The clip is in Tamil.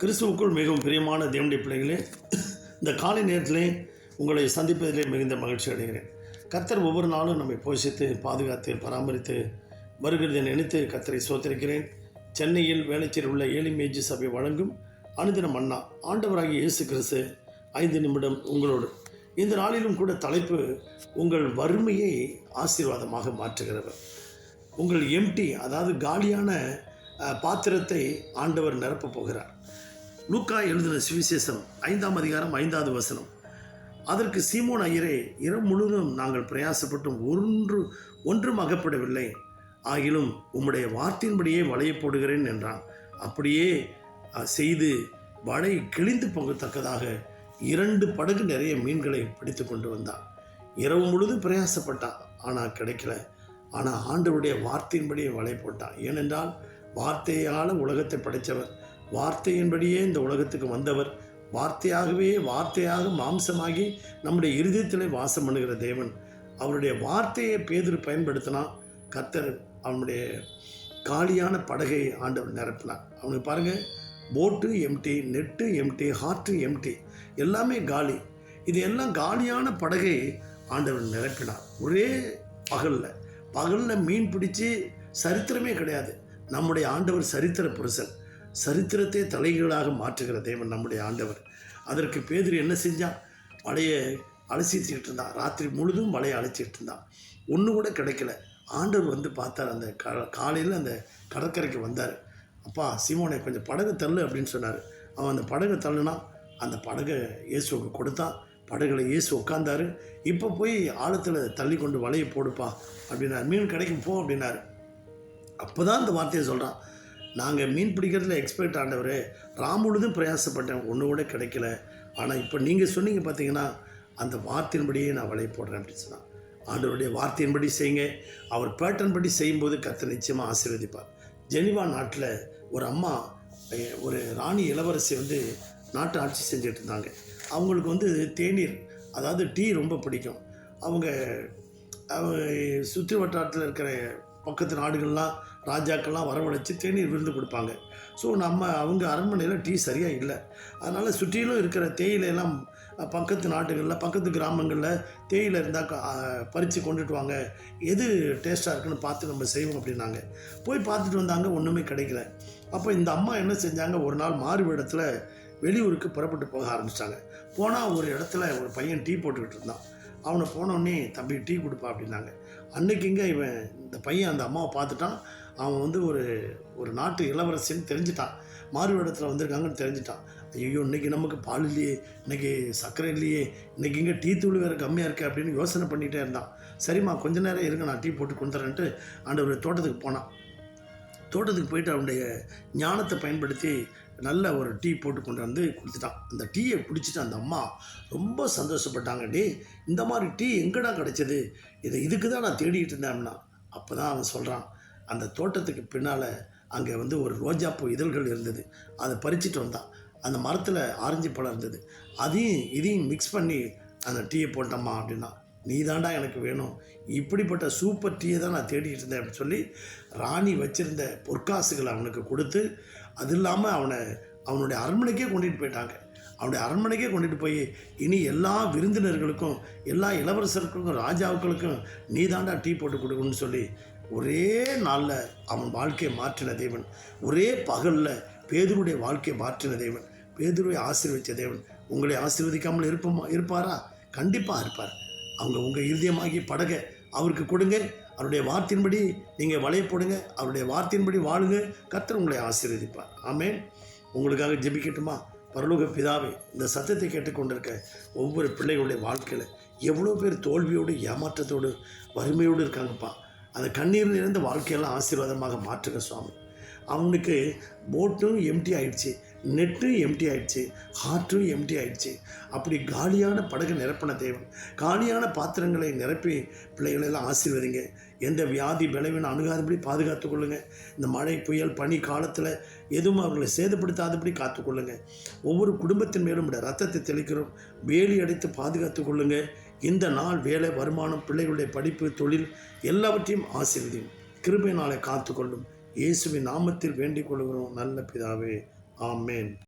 கிறிஸ்துவுக்குள் மிகவும் பிரியமான தேவனுடைய பிள்ளைகளே, இந்த காலை நேரத்திலே உங்களை சந்திப்பதிலே மிகுந்த மகிழ்ச்சி அடைகிறேன். கர்த்தர் ஒவ்வொரு நாளும் நம்மை போஷித்து பாதுகாத்து பராமரித்து வருகிறதை நினைத்து கர்த்தரை சோத்திருக்கிறேன். சென்னையில் வேளச்சேரியில் உள்ள ஏலிமேஜி சபை வழங்கும் அனுதின மன்னா ஆண்டவராகிய இயேசு கிறிஸ்து 5 நிமிடம் உங்களோடு. இந்த நாளிலும் கூட தலைப்பு, உங்கள் வறுமையை ஆசீர்வாதமாக மாற்றுகிறவர். உங்கள் எம்டி, அதாவது காலியான பாத்திரத்தை ஆண்டவர் நிரப்பப் போகிறார். லூக்கா எழுதின சுவிசேஷம் 5ஆம் அதிகாரம் 5வது வசனம். அதற்கு சீமோன் ஐயரே, இரவு முழுவதும் நாங்கள் பிரயாசப்பட்டும் ஒன்றும் அகப்படவில்லை, ஆகிலும் உம்முடைய வார்த்தையின்படியே வலையை போடுகிறேன் என்றான். அப்படியே செய்து வலை கிழிந்து போகத்தக்கதாக 2 படகு நிறைய மீன்களை பிடித்து கொண்டு வந்தான். இரவு முழுதும் பிரயாசப்பட்டான், ஆனால் கிடைக்கல. ஆனால் ஆண்டவருடைய வார்த்தையின்படியே வலை போட்டான். ஏனென்றால் வார்த்தையால் உலகத்தை படைத்தவர், வார்த்தையின்படியே இந்த உலகத்துக்கு வந்தவர், வார்த்தையாக மாம்சமாகி நம்முடைய இருதயத்திலே வாசம் பண்ணுகிற தேவன். அவருடைய வார்த்தையை பேதுரு பயன்படுத்தினா கர்த்தர் அவனுடைய காலியான படகை ஆண்டவர் நிரப்பினார். அவனுக்கு பாருங்கள், போட்டு empty, net empty, heart empty, எல்லாமே காலி. இது எல்லாம் காலியான படகை ஆண்டவர் நிரப்பினார். ஒரே பகலில் மீன் பிடிச்சி சரித்திரமே கிடையாது. நம்முடைய ஆண்டவர் சரித்திர புருஷன், சரித்திரத்தை தலைகீழாக மாற்றுகிற தேவன் நம்முடைய ஆண்டவர். அதற்கு பேதுரு என்ன செஞ்சான்? வலையை அலசிச்சுக்கிட்டு இருந்தான். ராத்திரி முழுதும் வலையை அழைச்சிக்கிட்டு இருந்தான். ஒன்று கூட கிடைக்கல. ஆண்டவர் வந்து பார்த்தார். அந்த காலையில் அந்த கடற்கரைக்கு வந்தார். அப்பா சீமோனை, கொஞ்சம் படகு தள்ளு அப்படின்னு சொன்னார். அவன் அந்த படகை தள்ளுனா, அந்த படகை இயேசுவுக்கு கொடுத்தான். படகுல இயேசு உட்காந்தாரு. இப்போ போய் ஆழத்தில் தள்ளி கொண்டு வலையை போடுப்பா அப்படின்னார். மீன் கிடைக்கும் போ அப்படின்னாரு. அப்போ தான் அந்த வார்த்தையை சொல்கிறான், நாங்கள் மீன் பிடிக்கிறதுல எக்ஸ்பர்ட் ஆண்டவர், முழுதும் பிரயாசப்பட்டேன், ஒன்று கூட கிடைக்கல. ஆனால் இப்போ நீங்கள் சொன்னீங்க பார்த்தீங்கன்னா, அந்த வார்த்தையின்படியே நான் வலையை போடுறேன் அப்படின்னு சொன்னான். ஆண்டவருடைய வார்த்தையின்படி செய்யுங்க. அவர் பேட்டர்ன் படி செய்யும்போது கர்த்தர் நிச்சயமாக ஆசீர்வதிப்பார். ஜெனிவா நாட்டில் ஒரு அம்மா, ஒரு ராணி இளவரசி வந்து நாட்டை ஆட்சி செஞ்சுட்டு இருந்தாங்க. அவங்களுக்கு வந்து தேநீர், அதாவது டீ ரொம்ப பிடிக்கும். அவங்க சுற்றி வட்டாரத்தில் இருக்கிற பக்கத்து நாடுகள்லாம் ராஜாக்கள்லாம் வரவழைச்சி தேநீர் விருந்து கொடுப்பாங்க. ஸோ அவங்க அரண்மனையில் டீ சரியாக இல்லை. அதனால் சுற்றிலும் இருக்கிற தேயிலையெல்லாம் பக்கத்து நாடுகளில், பக்கத்து கிராமங்களில் தேயிலை இருந்தால் பறித்து கொண்டுட்டு வாங்க, எது டேஸ்ட்டாக இருக்குன்னு பார்த்து நம்ம செய்வோம் அப்படின்னாங்க. போய் பார்த்துட்டு வந்தாங்க, ஒன்றுமே கிடைக்கல. அப்போ இந்த அம்மா என்ன செஞ்சாங்க, ஒரு நாள் மாறு இடத்துல வெளியூருக்கு புறப்பட்டு போக ஆரம்பிச்சிட்டாங்க. போனால் ஒரு இடத்துல ஒரு பையன் டீ போட்டுக்கிட்டு இருந்தான். அவனை போனோடனே, தம்பி டீ கொடுப்பா அப்படின்னாங்க. அன்றைக்கிங்க இந்த பையன் அந்த அம்மாவை பார்த்துட்டான். அவன் வந்து ஒரு நாட்டு இளவரசின்னு தெரிஞ்சிட்டான். மாறு இடத்துல வந்திருக்காங்கன்னு தெரிஞ்சிட்டான். ஐயோ, இன்றைக்கி நமக்கு பால் இல்லையே, இன்றைக்கி சர்க்கரை இல்லையே, இன்றைக்கி இங்கே டீ தூள் வேறு கம்மியாக இருக்குது அப்படின்னு யோசனை பண்ணிகிட்டே இருந்தான். சரிம்மா, கொஞ்ச நேரம் இருங்க, நான் டீ போட்டு கொண்டுறேன்ட்டு ஆண்டவர் தோட்டத்துக்கு போனான். தோட்டத்துக்கு போயிட்டு அவனுடைய ஞானத்தை பயன்படுத்தி நல்ல ஒரு டீ போட்டு கொண்டு வந்து கொடுத்துட்டான். அந்த டீயை குடிச்சிட்டு அந்த அம்மா ரொம்ப சந்தோஷப்பட்டாங்க. டே, இந்த மாதிரி டீ எங்கடா கிடச்சிது, இதுக்கு தான் நான் தேடிட்டு இருந்தேன்னா. அப்போ தான் அவன் சொல்கிறான், அந்த தோட்டத்துக்கு பின்னால் அங்கே வந்து ஒரு ரோஜாப்பூ இதழ்கள் இருந்தது, அதை பறிச்சுட்டு வந்தான். அந்த மரத்தில் ஆரஞ்சு பழம் இருந்தது, இதையும் மிக்ஸ் பண்ணி அந்த டீயை போட்டம்மா அப்படின்னா. நீ தாண்டா எனக்கு வேணும், இப்படிப்பட்ட சூப்பர் டீயை தான் நான் தேடிட்டு இருந்தேன் அப்படின்னு சொல்லி ராணி வச்சுருந்த பொற்காசுகளை அவனுக்கு கொடுத்து, அது இல்லாமல் அவனுடைய அரண்மனைக்கே கொண்டுட்டு போயிட்டாங்க. அவனுடைய அரண்மனைக்கே கொண்டுட்டு போய், இனி எல்லா விருந்தினர்களுக்கும், எல்லா இளவரசர்களுக்கும், ராஜாக்களுக்கும் நீ தாண்டா டீ போட்டு கொடுக்கணும்னு சொல்லி ஒரே நாளில் அவன் வாழ்க்கையை மாற்றின தேவன். ஒரே பகலில் பேதுருடைய வாழ்க்கையை மாற்றின தேவன். பேதுருவை ஆசீர்வதித்த தேவன் உங்களை ஆசீர்வதிக்காமல் இருப்பாரா? கண்டிப்பாக இருப்பார். உங்கள் இருதயமாகிய படகை அவருக்கு கொடுங்க. அவருடைய வார்த்தையின்படி நீங்கள் வலையை போடுங்க. அவருடைய வார்த்தையின்படி வாழுங்க. கர்த்தர் உங்களை ஆசீர்வதிப்பார். ஆமென். உங்களுக்காக ஜெபிக்கட்டுமா? பரலோக பிதாவே, இந்த சத்தத்தை கேட்டுக்கொண்டிருக்க ஒவ்வொரு பிள்ளைகளுடைய வாழ்க்கையில் எவ்வளோ பேர் தோல்வியோடு, ஏமாற்றத்தோடு, வறுமையோடு இருக்காங்கப்பா. அந்த கண்ணீர் நிறைந்த வாழ்க்கையெல்லாம் ஆசீர்வாதமாக மாற்றுங்க சுவாமி. அவனுக்கு போட்டும் எம்டி ஆகிடுச்சு, நெட்டும் எம்டி ஆகிடுச்சு, ஹார்ட்டும் எம்டி ஆகிடுச்சு. அப்படி காலியான படகு நிரப்பின தேவன், காலியான பாத்திரங்களை நிரப்பி பிள்ளைகளெல்லாம் ஆசீர்வதிங்க. எந்த வியாதி பலவீனம் அணுகாதபடி பாதுகாத்து கொள்ளுங்கள். இந்த மழை, புயல், பனி காலத்தில் எதுவும் அவர்களை சேதப்படுத்தாதபடி காத்துக்கொள்ளுங்கள். ஒவ்வொரு குடும்பத்தின் மேலும் ரத்தத்தை தெளிக்கிறோம், வேலி அடைத்து பாதுகாத்து கொள்ளுங்கள். இந்த நாள் வேலை, வருமானம், பிள்ளைகளுடைய படிப்பு, தொழில் எல்லாவற்றையும் ஆசீர்வதியும். கிருபையினாலே காத்துக்கொள்ளும். இயேசுவின் நாமத்தில் வேண்டிக் கொள்கிறோம் நல்ல பிதாவே. ஆமென்.